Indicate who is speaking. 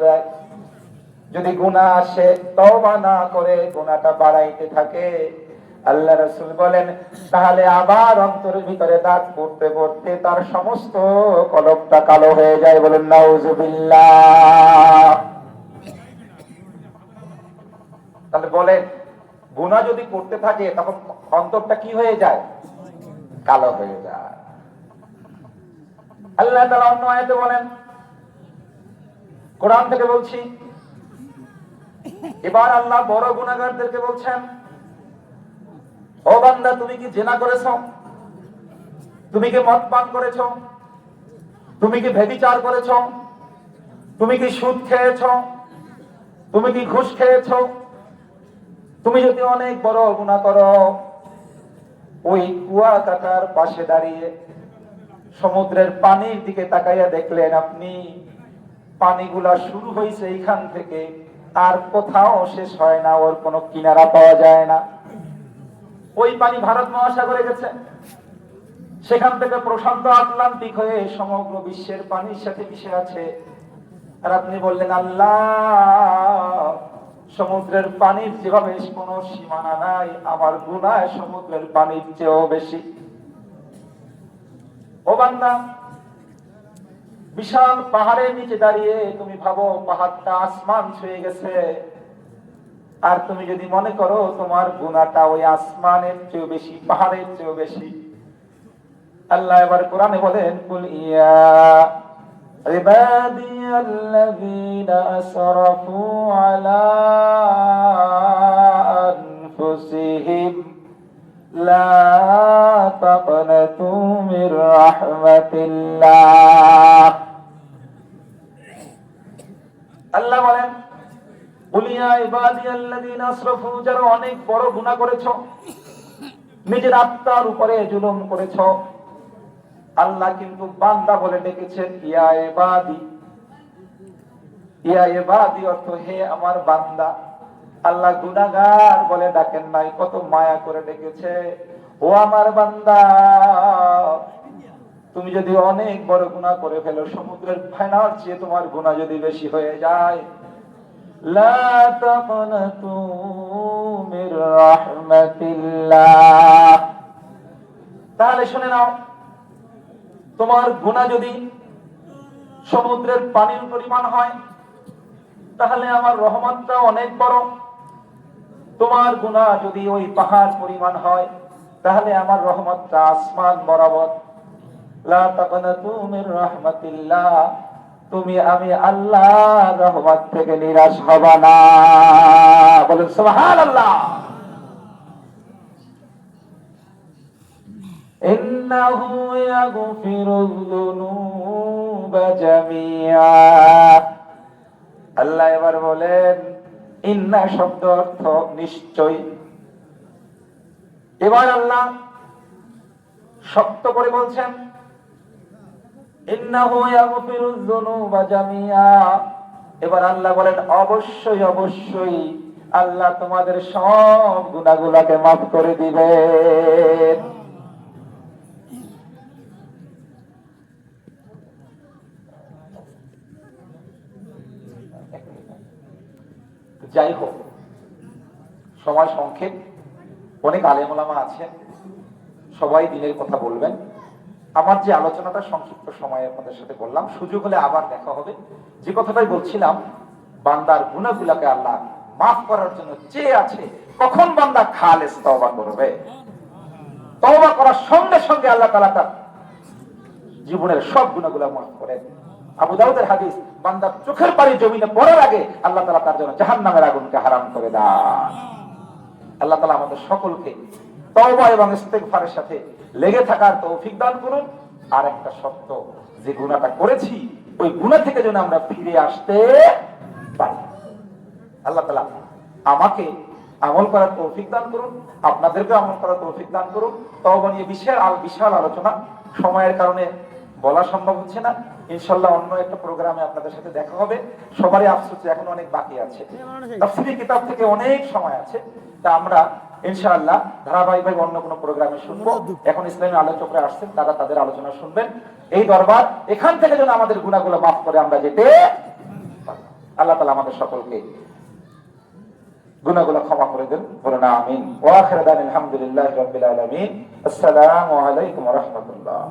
Speaker 1: দেয়। যদি গুনাহ আসে, তওবা না করে গুনাহটা বাড়াইতে থাকে, আল্লাহ রাসূল বলেন তাহলে আবার অন্তরের ভিতরে দাগ পড়তে পড়তে তার সমস্ত কলবটা কালো হয়ে যায়। বলেন নাউযুবিল্লাহ। তাহলে বলেন গুনাহ যদি করতে থাকে তখন অন্তরটা কি হয়ে যায়? কালো হয়ে যায়। আল্লাহ তাআলা অন্য আয়াতে বলেন, কোরআন থেকে বলছি, এবার আল্লাহ বড় গুনাহগারদেরকে বলছেন, ও বান্দা তুমি কি জিনা করেছো? তুমি কি মদ পান করেছো? তুমি কি ব্যভিচার করেছো? তুমি কি সুদ খেয়েছো? তুমি কি ঘুষ খেয়েছো? তুমি যদি অনেক বড় গুনাহ করো, ওই কুয়াকাটার পাশে দাঁড়িয়ে সমুদ্রের পানির দিকে তাকাইয়া দেখলেন আপনি পানিগুলা শুরু হয়েছে এইখান থেকে আর কোথাও শেষ হয় না, ওর কোনো কিনারা পাওয়া যায় না। ওই পানি ভারত মহাসাগরে গেছে, সেখান থেকে প্রশান্ত আটলান্টিক হয়ে সমগ্র বিশ্বের পানির সাথে মিশে আছে। আর আপনি বললেন আল্লাহ, সমুদ্রের পানির যেভাবে কোনো সীমানা নাই, আমার গুনাহ সমুদ্রের পানির চেয়েও বেশি। ও বান্দা, বিশাল পাহাড়ের নিচে দাঁড়িয়ে তুমি ভাবো পাহাড়টা আসমান ছুঁয়ে গেছে, আর তুমি যদি মনে করো তোমার গুনাহটা ওই আসমানের চেয়েও বেশি, পাহাড়ের চেয়েও বেশি। আল্লাহ এবার কোরআনে বলেন, কুল ইয়া ইবাদিয়াল্লাযীনা আসরাফু আলা আনফুসিহিম লা তাকনাতু মির রাহমাতিল্লাহ। আল্লাহ বলেন, কুল ইয়া ইবাদিয়াল্লাযীনা আসরাফু, যারা অনেক বড় গুনাহ করেছো, নিজের আত্মার উপরে জুলুম করেছো, আল্লাহ কিন্তু বান্দা বলে ডেকেছেন ইয়া ইবাদি। ইয়া ইবাদি অর্থ হে আমার বান্দা। আল্লাহ গুনাহগার বলে ডাকেন নাই, কত মায়া করে ডেকেছে, ও আমার বান্দা, তুমি যদি অনেক বড় গুনাহ করে ফেলো, সমুদ্রের ফেনার চেয়ে তোমার গুনাহ যদি বেশি হয়ে যায়, লা তাকনাতু মির রাহমাতিল্লাহ, তাহলে শুনে নাও, তোমার গুনাহ যদি সমুদ্রের পানির পরিমাণ হয়, তাহলে আমার রহমতটা অনেক বড়। তোমার গুনাহ যদি ওই পাহাড় পরিমাণ হয়, তাহলে আমার রহমতটা আসমান বরাবর। লা তাকনাতু মির রাহমাতিল্লাহ, তুমি আমি আল্লাহর রহমত থেকে নিরাশ হবা না। বলেন সুবহানাল্লাহ। ইন্নাহু ইয়াগফিরুয যুনুবা জামিআ। আল্লাহ এবার বলেন, ইন্না শব্দ অর্থ নিশ্চয়। এবার আল্লাহ শক্ত করে বলছেন, ইন্নাহু ইয়াগফিরুয যুনুবা জামিআ। এবার আল্লাহ বলেন, অবশ্যই অবশ্যই আল্লাহ তোমাদের সব গুনাহগুলোকে মাফ করে দিবেন। যাই হোক, সময় সংক্ষেপ, অনেক আলেম ওলামা আছেন, সবাই দিনের কথা বলবেন। আমার যে আলোচনাটা সংক্ষিপ্ত সময়ে আপনাদের সাথে বললাম, সুযোগ হলে আবার দেখা হবে। যে কথাটাই বলছিলাম, বান্দার গুনাহগুলোকে আল্লাহ মাফ করার জন্য চেয়ে আছে, কখন বান্দা খালেস তওবা করবে। তওবা করার সঙ্গে সঙ্গে আল্লাহ তাআলা তার জীবনের সব গুনাহগুলো মাফ করেন। আবু দাউদের হাদিস, বান্দার চোখের পানি জমিনে পড়ার আগে আল্লাহ তাআলা তার জন্য জাহান্নামের আগুনকে হারাম করে দেন। আল্লাহ তাআলা আমাদের সকলকে তওবা এবং ইস্তেগফারের সাথে লেগে থাকার তৌফিক দান করুন। আর একটা শর্ত, যে গুনাহটা করেছি ওই গুনাহ থেকে যেন আমরা ফিরে আসতে পারি। আল্লাহ তাআলা আমাকে আমল করার তৌফিক দান করুন, আপনাদেরকে আমল করার তৌফিক দান করুন। তওবা নিয়ে বিশাল আলোচনা, সময়ের কারণে বলা সম্ভব হচ্ছে না। ইনশাআল্লাহ অন্য একটা প্রোগ্রামে আপনাদের সাথে দেখা হবে। সবারই আফসোস এখন অনেক বাকি আছে, তাফসীরি কিতাব থেকে অনেক সময় আছে, তা আমরা ইনশাআল্লাহ ধারাবাহিকভাবে অন্য কোনো প্রোগ্রামে শুনবো। এখন ইসলামী আলোচকরা আসছেন, তারা তাদের আলোচনা শুনবেন। এই দরবার এখান থেকে যেন আমাদের গুনাহগুলো মাফ করে আমরা যেতে পারি। আল্লাহ তাআলা আমাদের সকলকে গুনাহগুলো ক্ষমা করে দেন, বলুন আমিন। ওয়া আখিরু দাওয়ানা আলহামদুলিল্লাহি রাব্বিল আলামিন। আসসালামু আলাইকুম ওয়া রাহমাতুল্লাহ।